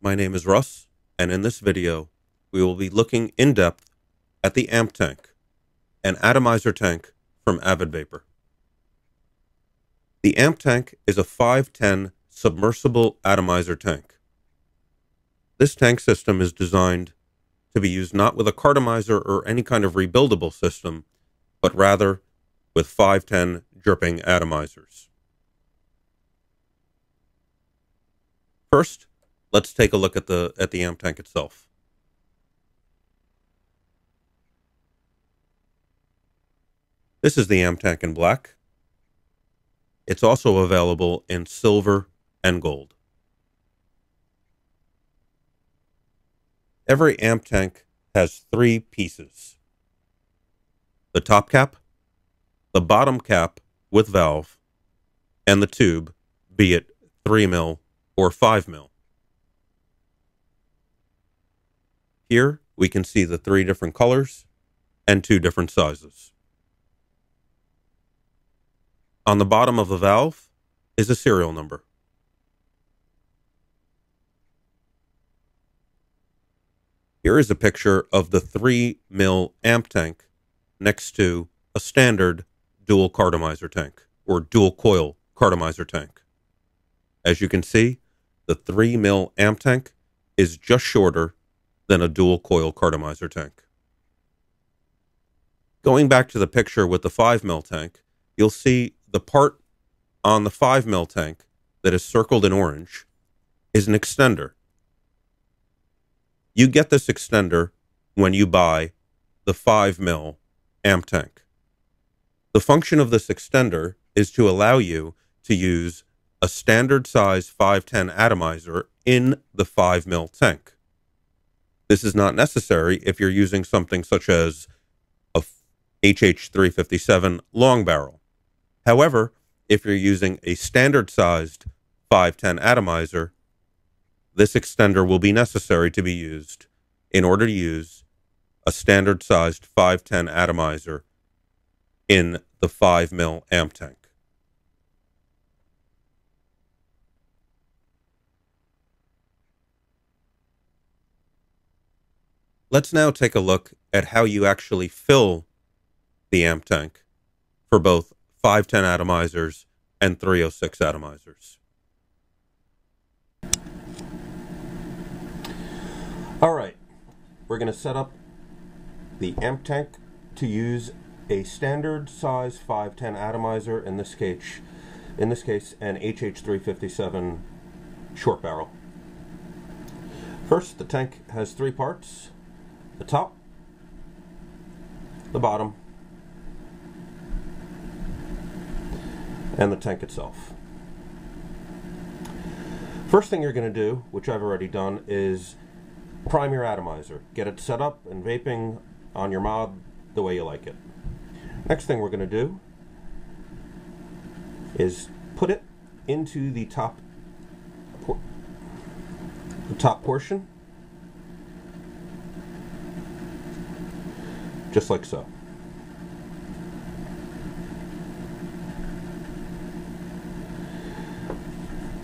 my name is Russ, and in this video, we will be looking in depth at the amp tank, an atomizer tank from AvidVaper. The amp tank is a 510 submersible atomizer tank. This tank system is designed to be used not with a cartomizer or any kind of rebuildable system, but rather with 510 dripping atomizers. First, let's take a look at the amp tank itself. This is the amp tank in black. It's also available in silver and gold. Every amp tank has three pieces: the top cap, the bottom cap with valve, and the tube, be it 3 mil or 5 mil. Here we can see the three different colors and two different sizes. On the bottom of the valve is a serial number. Here is a picture of the 3 mil amp tank next to a standard dual cartomizer tank or dual coil cartomizer tank. As you can see, the 3 mil amp tank is just shorter than a dual coil cartomizer tank. Going back to the picture with the 5 mil tank, you'll see the part on the 5 mil tank that is circled in orange is an extender. You get this extender when you buy the 5 mil amp tank. The function of this extender is to allow you to use a standard size 510 atomizer in the 5 mil tank. This is not necessary if you're using something such as a HH357 long barrel. However, if you're using a standard sized 510 atomizer, this extender will be necessary to be used in order to use a standard sized 510 atomizer in the 5 mil amp tank. Let's now take a look at how you actually fill the amp tank for both 510 atomizers and 306 atomizers. All right, we're going to set up the amp tank to use a standard size 510 atomizer, in this case an HH357 short barrel. First, the tank has three parts: the top, the bottom, and the tank itself. First thing you're going to do, which I've already done, is prime your atomizer. Get it set up and vaping on your mod the way you like it. Next thing we're going to do is put it into the top portion, just like so.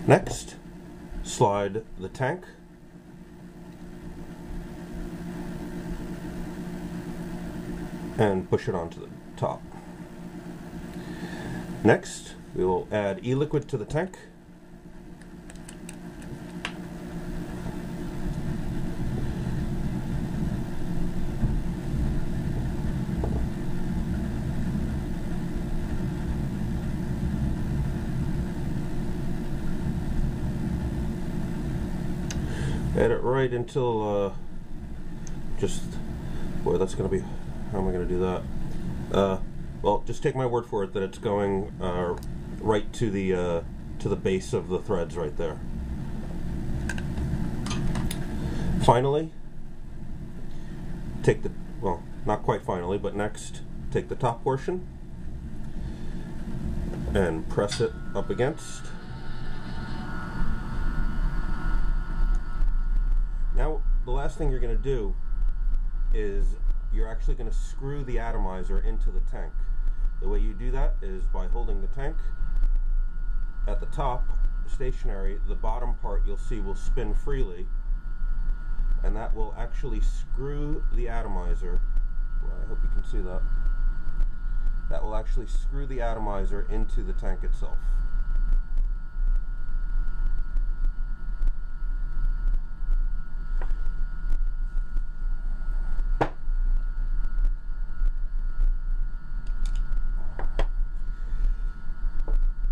Next, slide the tank and push it onto the top. Next, we will add e-liquid to the tank. Add it right until boy, that's going to be, how am I going to do that? Well, just take my word for it that it's going right to the base of the threads right there. Finally, take the, well, not quite finally, but next, take the top portion and press it up against. Now, the last thing you're going to do is you're actually going to screw the atomizer into the tank. The way you do that is by holding the tank at the top stationary. The bottom part you'll see will spin freely, and that will actually screw the atomizer. Well, I hope you can see that. That will actually screw the atomizer into the tank itself.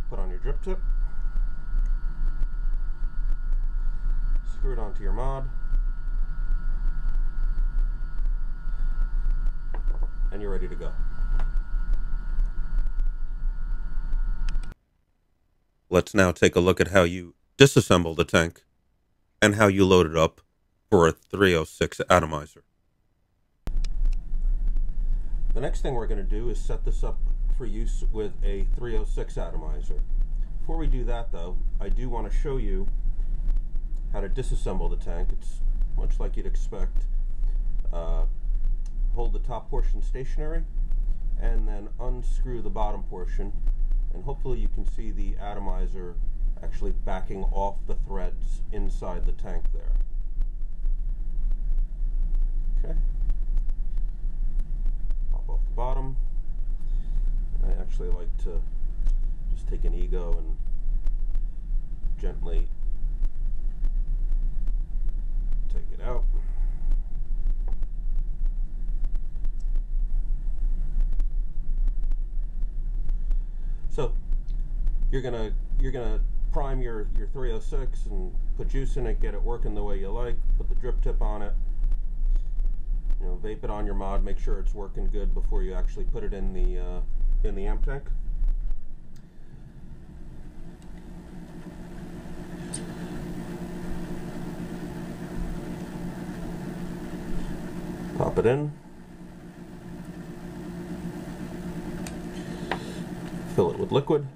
Put on your drip tip, screw it onto your mod, and you're ready to go. Let's now take a look at how you disassemble the tank and how you load it up for a 306 atomizer. The next thing we're going to do is set this up for use with a 306 atomizer. Before we do that though, I do want to show you how to disassemble the tank. It's much like you'd expect. Hold the top portion stationary and then unscrew the bottom portion, and hopefully you can see the atomizer actually backing off the threads inside the tank there. Okay. Pop off the bottom. I actually like to just take an ego and gently take it out. So you're gonna prime your 306 and put juice in it, get it working the way you like, put the drip tip on it, you know, vape it on your mod, make sure it's working good before you actually put it in the amp tank. Pop it in. Fill it with liquid.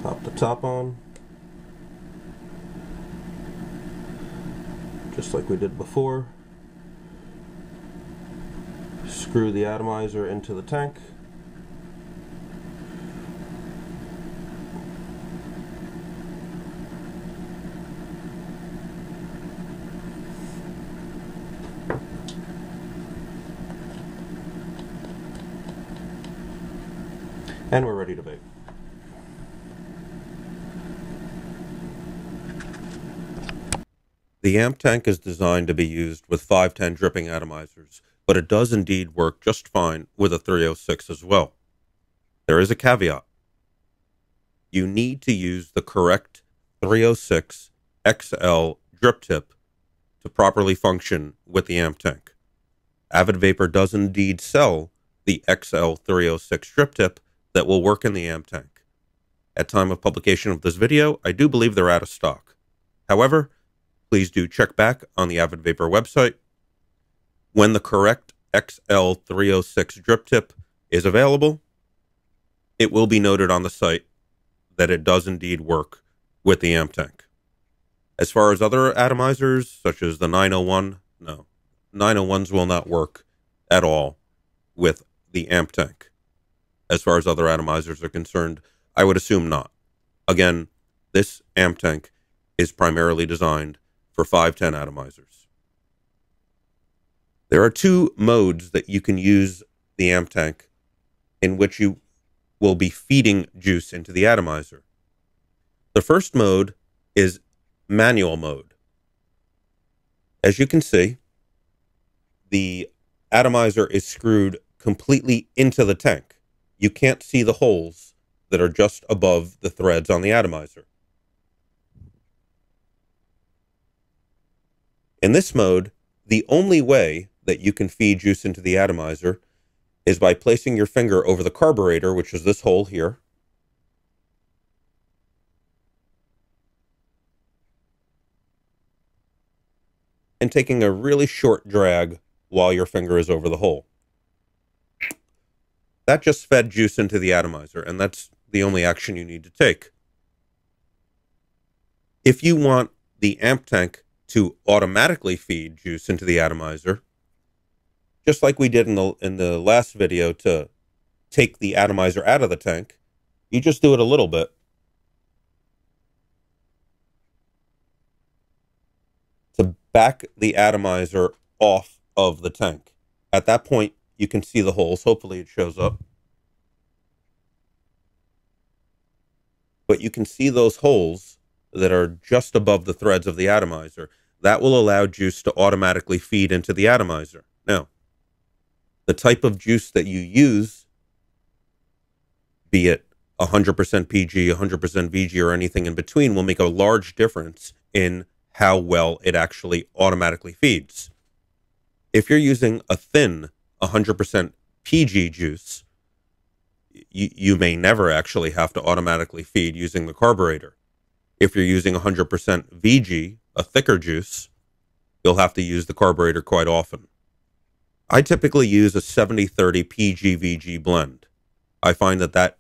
Pop the top on, just like we did before. Screw the atomizer into the tank. And we're ready to bake. The amp tank is designed to be used with 510 dripping atomizers, but it does indeed work just fine with a 306 as well. There is a caveat. You need to use the correct 306 XL drip tip to properly function with the amp tank. AvidVaper does indeed sell the XL 306 drip tip that will work in the amp tank. At time of publication of this video, I do believe they're out of stock. However, please do check back on the AvidVaper website. When the correct XL 306 drip tip is available, it will be noted on the site that it does indeed work with the amp tank. As far as other atomizers, such as the 901, no, 901s will not work at all with the amp tank. As far as other atomizers are concerned, I would assume not. Again, this amp tank is primarily designed for 510 atomizers. There are two modes that you can use the amp tank in which you will be feeding juice into the atomizer. The first mode is manual mode. As you can see, the atomizer is screwed completely into the tank. You can't see the holes that are just above the threads on the atomizer. In this mode, the only way that you can feed juice into the atomizer is by placing your finger over the carburetor, which is this hole here, and taking a really short drag while your finger is over the hole. That just fed juice into the atomizer, and that's the only action you need to take. If you want the amp tank to automatically feed juice into the atomizer, just like we did in the last video to take the atomizer out of the tank, you just do it a little bit to back the atomizer off of the tank. At that point, you can see the holes. Hopefully it shows up. But you can see those holes that are just above the threads of the atomizer. That will allow juice to automatically feed into the atomizer. Now, the type of juice that you use, be it 100% PG, 100% VG, or anything in between, will make a large difference in how well it actually automatically feeds. If you're using a thin 100% PG juice, you may never actually have to automatically feed using the carburetor. If you're using 100% VG, a thicker juice, you'll have to use the carburetor quite often. I typically use a 70-30 PG-VG blend. I find that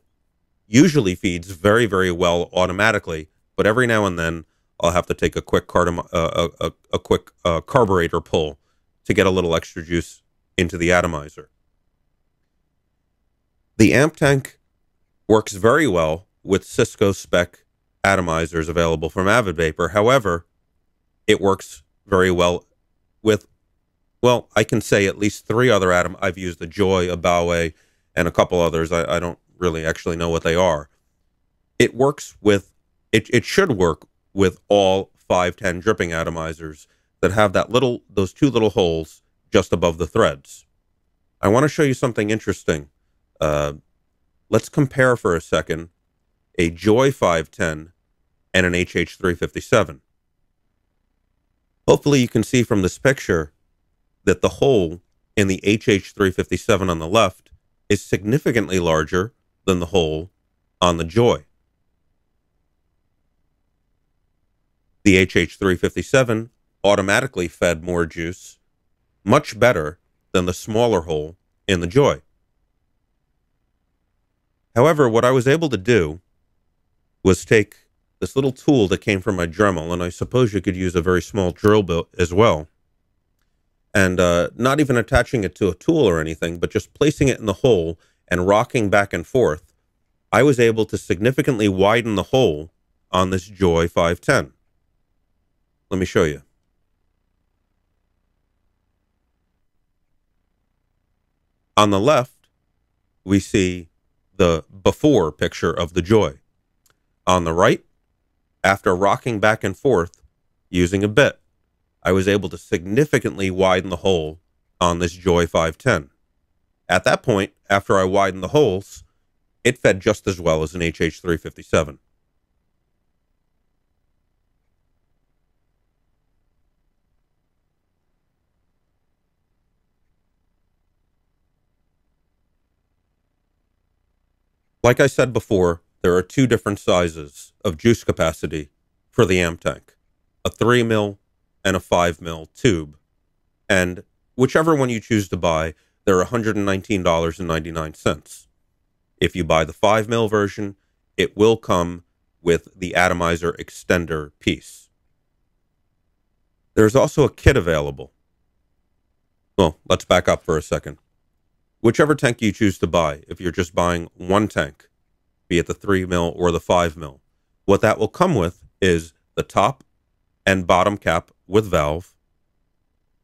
usually feeds very, very well automatically, but every now and then I'll have to take a quick carburetor pull to get a little extra juice into the atomizer. The amp tank works very well with Cisco spec atomizers available from AvidVaper. However, it works very well with, well, I can say at least 3 other I've used a Joy, a Bowie, and a couple others. I don't really actually know what they are. It works with, it should work with all 510 dripping atomizers that have those 2 little holes just above the threads. I want to show you something interesting. Let's compare for a second a Joy 510 and an HH357. Hopefully you can see from this picture that the hole in the HH357 on the left is significantly larger than the hole on the Joy. The HH357 automatically fed more juice, much better than the smaller hole in the Joy. However, what I was able to do was take this little tool that came from my Dremel, and I suppose you could use a very small drill bit as well, and not even attaching it to a tool or anything, but just placing it in the hole and rocking back and forth, I was able to significantly widen the hole on this Joy 510. Let me show you. On the left, we see the before picture of the Joy. On the right, after rocking back and forth using a bit, I was able to significantly widen the hole on this Joy 510. At that point, after I widened the holes, it fed just as well as an HH357. Like I said before, there are 2 different sizes of juice capacity for the amp tank, a 3 mil and a 5 mil tube. And whichever one you choose to buy, they're $119.99. If you buy the 5 mil version, it will come with the atomizer extender piece. There's also a kit available. Well, let's back up for a second. Whichever tank you choose to buy, if you're just buying one tank, be it the 3 mil or the 5 mil, what that will come with is the top and bottom cap with valve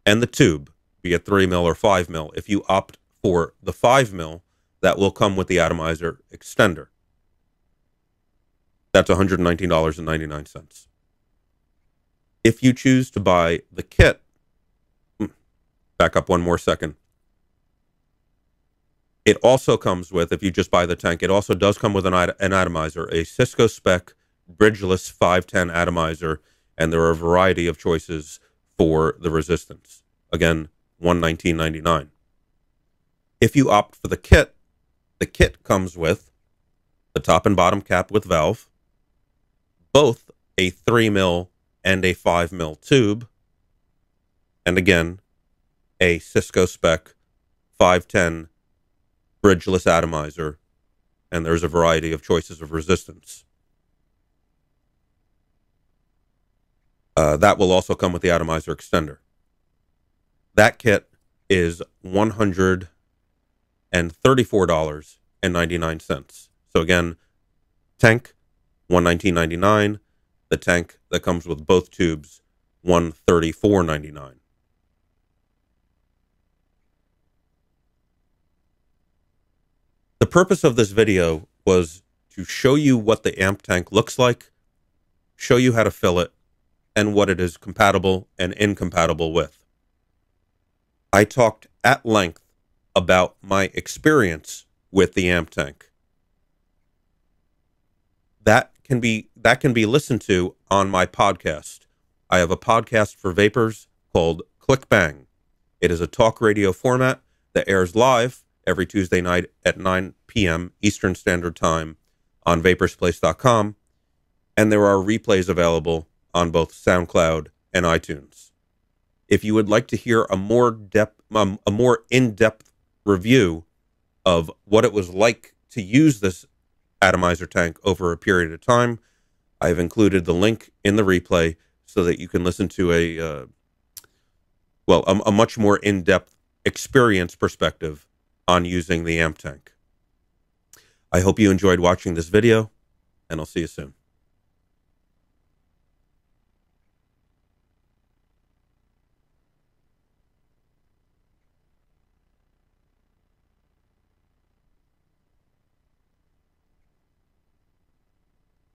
and the tube, be it 3 mil or 5 mil. If you opt for the 5 mil, that will come with the atomizer extender. That's $119.99. If you choose to buy the kit, back up one more second. It also comes with, if you just buy the tank, it also does come with an atomizer, a Cisco spec bridgeless 510 atomizer, and there are a variety of choices for the resistance. Again, $119.99. If you opt for the kit comes with the top and bottom cap with valve, both a 3 mil and a 5 mil tube, and again, a Cisco spec 510 bridgeless atomizer, and there's a variety of choices of resistance. That will also come with the atomizer extender. That kit is $134.99. So again, tank, $119.99. The tank that comes with both tubes, $134.99. The purpose of this video was to show you what the amp tank looks like, show you how to fill it, and what it is compatible and incompatible with. I talked at length about my experience with the amp tank. That can be listened to on my podcast. I have a podcast for vapors called Click Bang. It is a talk radio format that airs live every Tuesday night at 9 p.m. Eastern Standard Time on vaporsplace.com, and there are replays available on both SoundCloud and iTunes. If you would like to hear a more in-depth review of what it was like to use this atomizer tank over a period of time, I've included the link in the replay so that you can listen to a much more in-depth experience perspective on using the amp tank. I hope you enjoyed watching this video, and I'll see you soon.